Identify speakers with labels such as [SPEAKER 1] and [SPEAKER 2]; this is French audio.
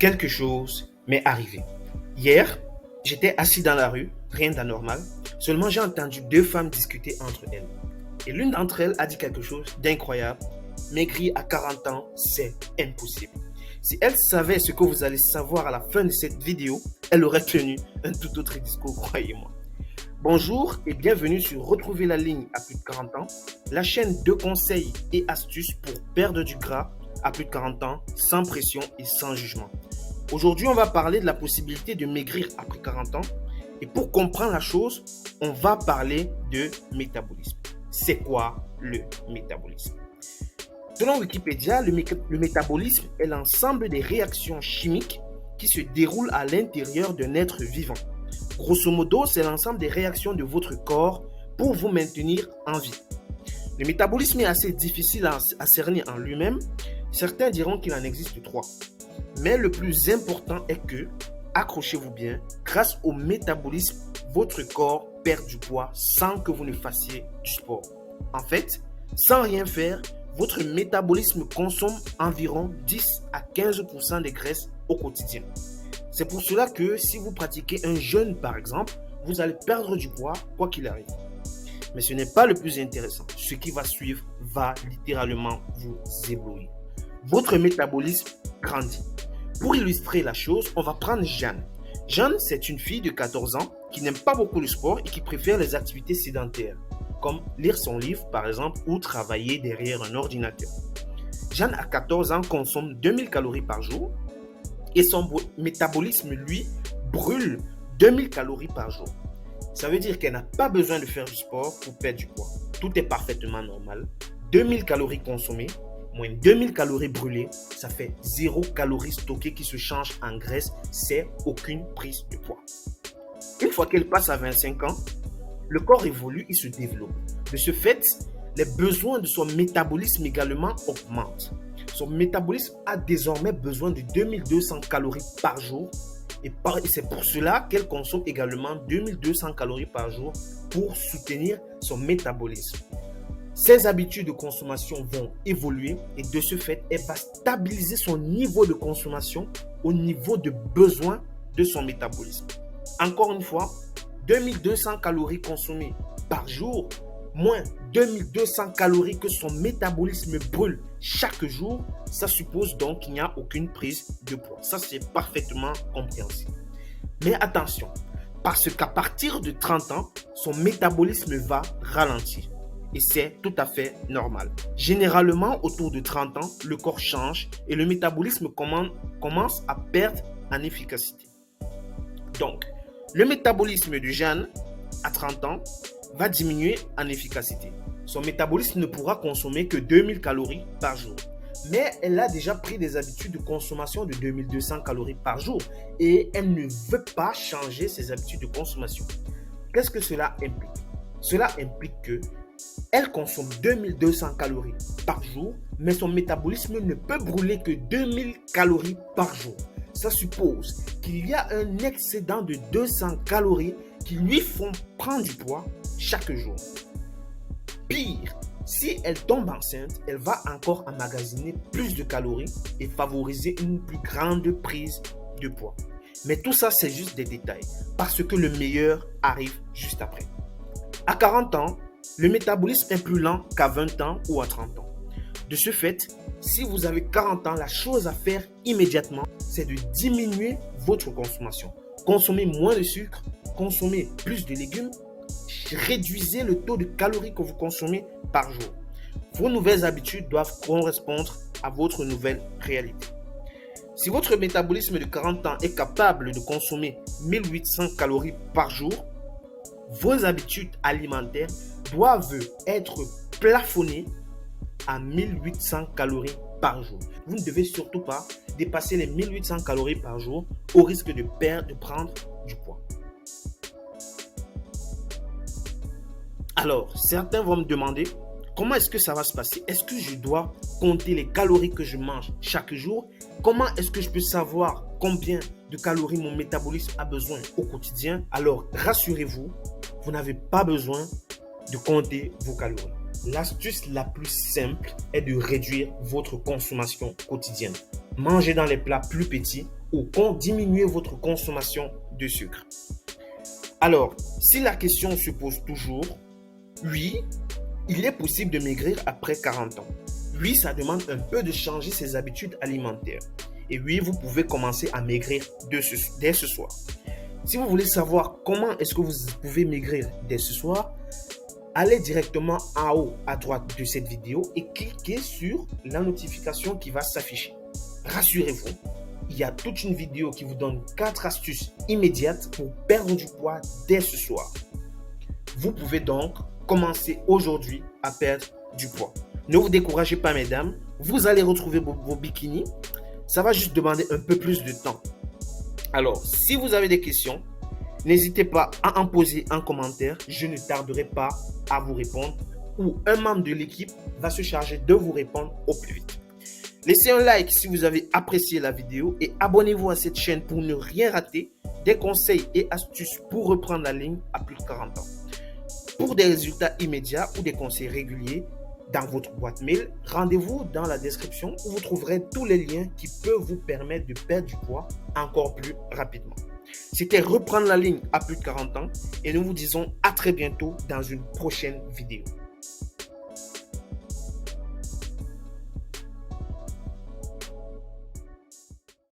[SPEAKER 1] quelque chose m'est arrivé. Hier, j'étais assis dans la rue, rien d'anormal. Seulement, j'ai entendu deux femmes discuter entre elles. Et l'une d'entre elles a dit quelque chose d'incroyable. Maigrir à 40 ans, c'est impossible. Si elle savait ce que vous allez savoir à la fin de cette vidéo, elle aurait tenu un tout autre discours, croyez-moi. Bonjour et bienvenue sur Retrouver la ligne à plus de 40 ans, la chaîne de conseils et astuces pour perdre du gras à plus de 40 ans, sans pression et sans jugement. Aujourd'hui, on va parler de la possibilité de maigrir après 40 ans. Et pour comprendre la chose, on va parler de métabolisme. C'est quoi le métabolisme? Selon Wikipédia, le métabolisme est l'ensemble des réactions chimiques qui se déroulent à l'intérieur d'un être vivant. Grosso modo, c'est l'ensemble des réactions de votre corps pour vous maintenir en vie. Le métabolisme est assez difficile à cerner en lui-même. Certains diront qu'il en existe trois. Mais le plus important est que, accrochez-vous bien, grâce au métabolisme, votre corps perd du poids sans que vous ne fassiez du sport. En fait, sans rien faire, votre métabolisme consomme environ 10 à 15% de graisse au quotidien. C'est pour cela que si vous pratiquez un jeûne par exemple, vous allez perdre du poids quoi qu'il arrive. Mais ce n'est pas le plus intéressant. Ce qui va suivre va littéralement vous éblouir. Votre métabolisme grandit. Pour illustrer la chose, on va prendre Jeanne. Jeanne, c'est une fille de 14 ans qui n'aime pas beaucoup le sport et qui préfère les activités sédentaires, comme lire son livre par exemple ou travailler derrière un ordinateur. Jeanne, à 14 ans, consomme 2000 calories par jour et son métabolisme, lui, brûle 2000 calories par jour. Ça veut dire qu'elle n'a pas besoin de faire du sport pour perdre du poids. Tout est parfaitement normal. 2000 calories consommées, moins 2000 calories brûlées, ça fait 0 calories stockées qui se changent en graisse. C'est aucune prise de poids. Une fois qu'elle passe à 25 ans, le corps évolue, il se développe. De ce fait, les besoins de son métabolisme également augmentent. Son métabolisme a désormais besoin de 2200 calories par jour et c'est pour cela qu'elle consomme également 2200 calories par jour pour soutenir son métabolisme. Ses habitudes de consommation vont évoluer et de ce fait, elle va stabiliser son niveau de consommation au niveau de besoin de son métabolisme. Encore une fois, 2200 calories consommées par jour, moins 2200 calories que son métabolisme brûle chaque jour, ça suppose donc qu'il n'y a aucune prise de poids. Ça, c'est parfaitement compréhensible. Mais attention, parce qu'à partir de 30 ans, son métabolisme va ralentir. Et c'est tout à fait normal. Généralement, autour de 30 ans, le corps change et le métabolisme commence à perdre en efficacité. Donc, le métabolisme de Jeanne, à 30 ans, va diminuer en efficacité. Son métabolisme ne pourra consommer que 2000 calories par jour. Mais elle a déjà pris des habitudes de consommation de 2200 calories par jour et elle ne veut pas changer ses habitudes de consommation. Qu'est-ce que cela implique? Cela implique que elle consomme 2200 calories par jour, mais son métabolisme ne peut brûler que 2000 calories par jour. Ça suppose qu'il y a un excédent de 200 calories qui lui font prendre du poids chaque jour. Pire, si elle tombe enceinte, elle va encore emmagasiner plus de calories et favoriser une plus grande prise de poids. Mais tout ça, c'est juste des détails parce que le meilleur arrive juste après. À 40 ans, le métabolisme est plus lent qu'à 20 ans ou à 30 ans. De ce fait, si vous avez 40 ans, la chose à faire immédiatement, c'est de diminuer votre consommation. Consommez moins de sucre, consommez plus de légumes, réduisez le taux de calories que vous consommez par jour. Vos nouvelles habitudes doivent correspondre à votre nouvelle réalité. Si votre métabolisme de 40 ans est capable de consommer 1800 calories par jour, vos habitudes alimentaires doivent être plafonnées à 1800 calories par jour. Vous ne devez surtout pas dépasser les 1800 calories par jour au risque de prendre du poids. Alors, certains vont me demander comment est-ce que ça va se passer? Est-ce que je dois compter les calories que je mange chaque jour? Comment est-ce que je peux savoir combien de calories mon métabolisme a besoin au quotidien? Alors, rassurez-vous, vous n'avez pas besoin de compter vos calories. L'astuce la plus simple est de réduire votre consommation quotidienne. Mangez dans les plats plus petits, ou diminuer votre consommation de sucre. Alors, si la question se pose toujours, oui, il est possible de maigrir après 40 ans. Oui, ça demande un peu de changer ses habitudes alimentaires. Et oui, vous pouvez commencer à maigrir dès ce soir. Si vous voulez savoir comment est-ce que vous pouvez maigrir dès ce soir, allez directement en haut à droite de cette vidéo et cliquez sur la notification qui va s'afficher. Rassurez-vous, il y a toute une vidéo qui vous donne 4 astuces immédiates pour perdre du poids dès ce soir. Vous pouvez donc commencer aujourd'hui à perdre du poids. Ne vous découragez pas, mesdames. Vous allez retrouver vos bikinis. Ça va juste demander un peu plus de temps. Alors, si vous avez des questions, n'hésitez pas à en poser en commentaire. Je ne tarderai pas à vous répondre ou un membre de l'équipe va se charger de vous répondre au plus vite. Laissez un like si vous avez apprécié la vidéo et abonnez-vous à cette chaîne pour ne rien rater, des conseils et astuces pour reprendre la ligne à plus de 40 ans. Pour des résultats immédiats ou des conseils réguliers dans votre boîte mail, rendez-vous dans la description où vous trouverez tous les liens qui peuvent vous permettre de perdre du poids encore plus rapidement. C'était Reprendre la ligne à plus de 40 ans et nous vous disons à très bientôt dans une prochaine vidéo.